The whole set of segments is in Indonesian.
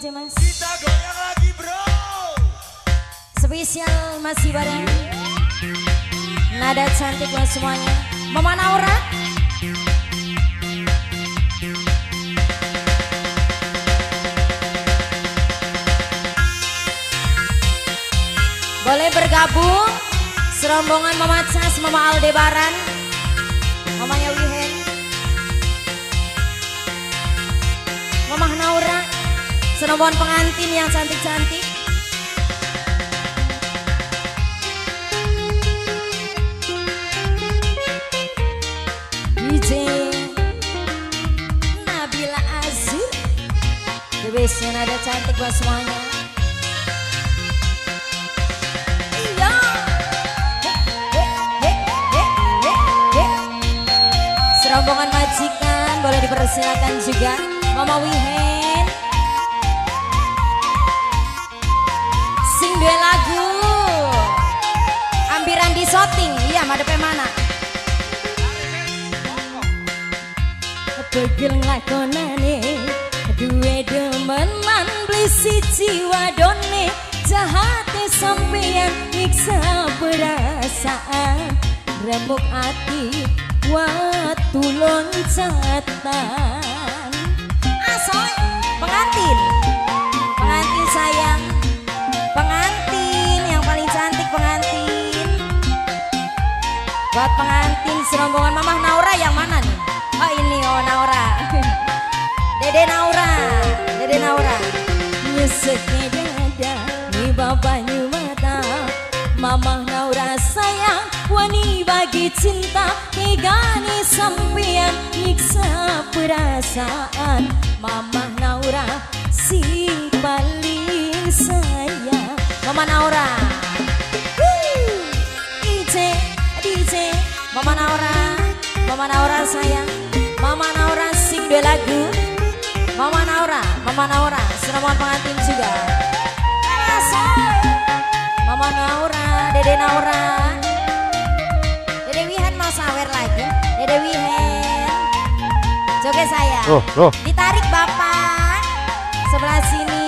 aja mas. Kita goyang lagi bro. Spesial masih bareng nada cantik buat semuanya. Mama Naura. Boleh bergabung serombongan Mama Cas, Mama Aldebaran, mamanya Wihen, Mama Naura, serombongan pengantin yang cantik-cantik. DJ Nabila Azur, the bestnya nada cantik buat semuanya. Rombongan majikan boleh dipersilakan juga Mama Wihen. Sing dua lagu ambiran di shooting. Iya madepnya mana? Pegel ngakonane duwe demenan beli siji wadone jahate sampeyan nyiksa perasaan remuk ati waktu loncatan. Asoy pengantin, pengantin sayang, pengantin yang paling cantik pengantin. Buat pengantin serombongan Mama Naura yang mana nih? Oh ini oh Naura. Dede Naura, Dede Naura. Nyesek dada nih babanya mata Mama Naura sayang wani bagi cinta tegani sampean nyiksa perasaan Mama Naura si paling sayang. Mama Naura DJ DJ Mama Naura, Mama Naura sayang, Mama Naura sing dua lagu. Mama Naura, Mama Naura serombongan pengantin juga. Mama Naura, Dede Naura, Dede Wihen mau sawer lagi. Dede Wihen, joget saya. Ditarik bapak sebelah sini.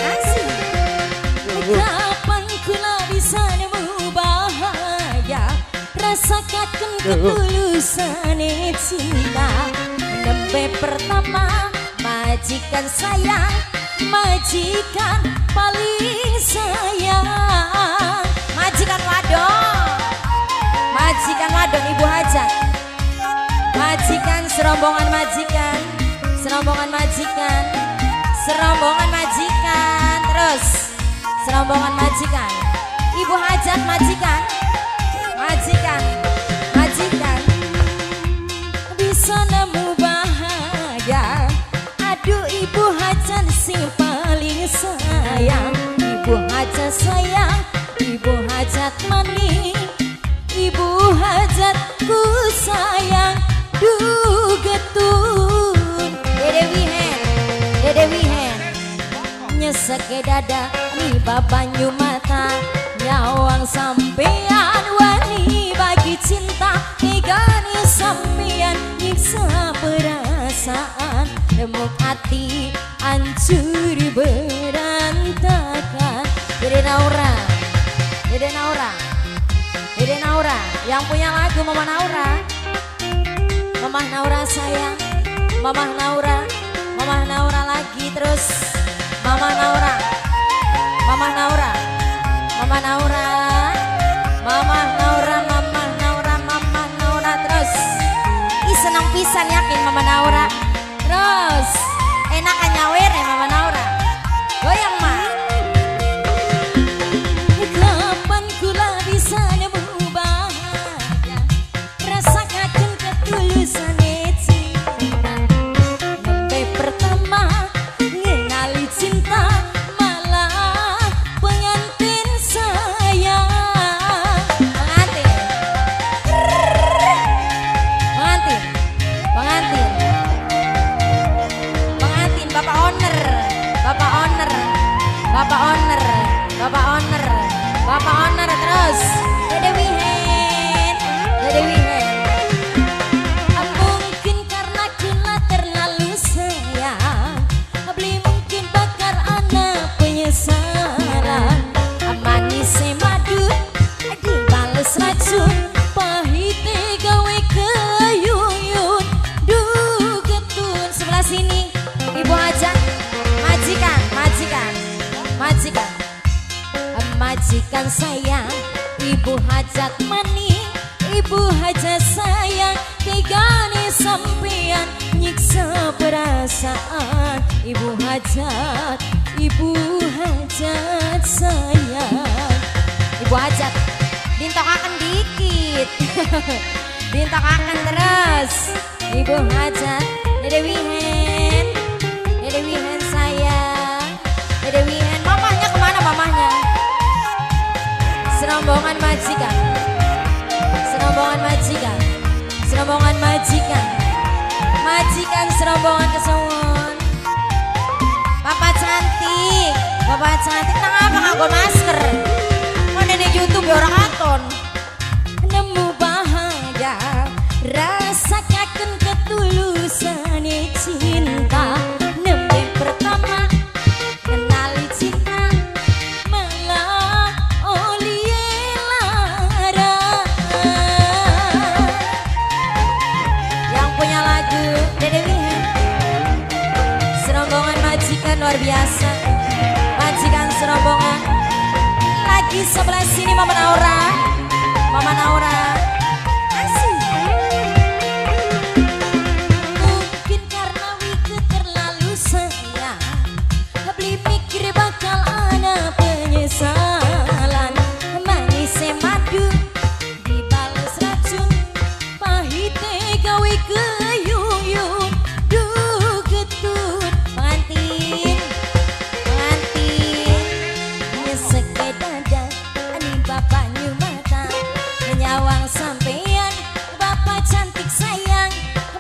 Asik. Kapan kula bisa nemu bahaya rasakan ketulusan cinta. Nembe pertama majikan sayang, majikan paling sayang. Majikan wadon, majikan wadon ibu hajat, majikan serombongan majikan, serombongan majikan, serombongan majikan, terus serombongan majikan, ibu hajat majikan, majikan, majikan. Bisa nemu bahagia, aduh ibu hajat si paling sayang, ibu hajat sayang, ibu hajat mani, ibu hajatku sayang, duh getun. Dede Wihen, Dede Wihen, nyesek dada nih babanyu mata, nyawang sampean wani bagi cinta, tegani sampean nyiksa perasaan, remuk hati hancur berantakan. Dede Naura, Dede Naura, Dede Naura yang punya lagu Mama Naura, Mama Naura sayang, Mama Naura, Mama Naura lagi terus, Mama Naura, Mama Naura, Mama Naura, Mama Naura, Mama Naura, Mama Naura terus. Ih senang pisan yakin Mama Naura. Terus enakan nyawer ya Mama Naura. Goyang mah. Kapan kula bisa nemu bahagia rasakan ketulusan cinta. Nembe pertama ngenali cinta malah pengantin sayang. Pengantin, pengantin, pengantin, pengantin Bapak owner, Bapak owner, Bapak owner, Bapak owner, Bapak owner terus. Dede Wihen, Dede Wihen. Mungkin karena kula terlalu sayang, Ibu hajat, majikan, majikan, majikan, majikan sayang, ibu hajat maning, ibu hajat sayang, tigane sampean nyiksa perasaan, ibu hajat sayang, ibu hajat, dintokaken dikit, dintokaken terus, ibu hajat, Dede Wihen, Dede Wihen sayang, Dede Wihen, mamahnya kemana mamahnya? Serombongan majikan, serombongan majikan, serombongan majikan, majikan serombongan kesuwun. Bapak cantik, bapak cantik, kenapa nganggo masker? Mana di YouTube ya orang aton. Nemu bahagia, rasakan ketulusan cinta. Nemu pertama kenali cinta, melalui lara. Yang punya lagu Dede Wihen, serombongan majikan luar biasa, majikan serombongan. Lagi sebelah sini Mama Naura, Mama Naura. Asik. Mungkin karena Wike terlalu sayang, beli mikir bakal ada penyesalan. Manis madu dibales racun, pahite gawe keyuyun. Duh getun pengantin, pengantin nyesek dada, ani bapak nyumata menyawang sampean. Bapak cantik sayang,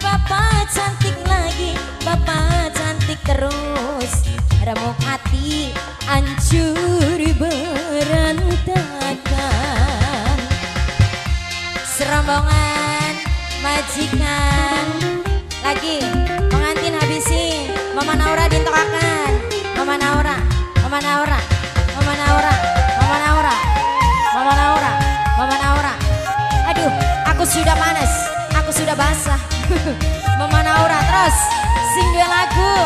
bapak cantik lagi, bapak cantik terus. Remuk hati hancur berantakan. Serombongan majikan lagi pengantin habisin. Mama Naura dintokakan, Mama Naura, Mama Naura, Mama Naura, Mama Naura, Mama Naura, Mama Naura. Aduh, aku sudah panas, aku sudah basah. Mama Naura terus sing dua lagu.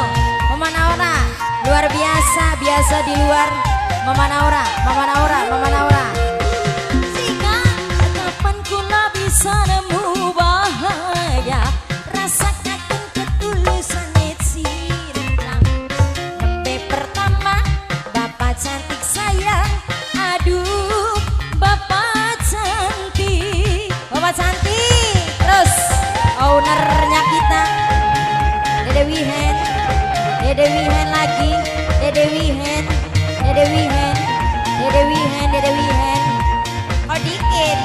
Mama Naura luar biasa, biasa di luar. Mama Naura, Mama Naura, Mama Naura. Jika kapan kula bisa nemu bahagia, rasakan ketulusan cinta. Nembe pertama, bapak cantik sayang, aduh bapak cantik, bapak cantik. Terus ownernya kita, Dede Wihen, Dede Wihen lagi, Dede Wihen, Dede Wihen, Dede Wihen, Dede Wihen. Oh dikit,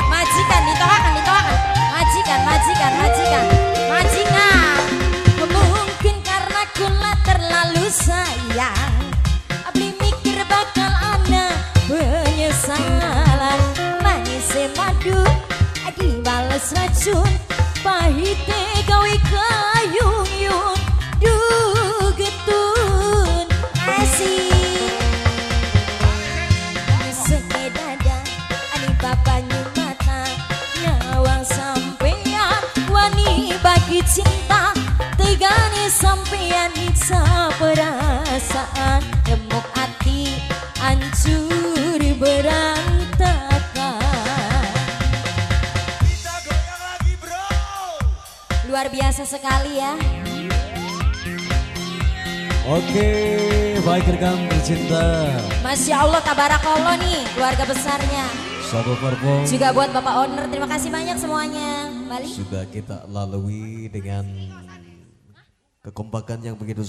majikan ditokakan, ditokakan, majikan, majikan, majikan, majikan. Mungkin karena kula terlalu sayang, abli mikir bakal ana penyesalan. Manis madu dibales racun, pahite gawe kayung-yung. Duh getun asik. Seke dada ani bapak nyumata, nyawang sampean wani bagi cinta. Tegane sampean nyiksa perasaan, remuk hati hancur berantakan. Kita goyang lagi bro. Luar biasa sekali ya. Oke, baik rekan tercinta. Masya Allah, tabarakallah nih keluarga besarnya. Satu perform Juga buat Bapak Owner, terima kasih banyak semuanya. Balik. sudah kita lalui dengan kekompakan yang begitu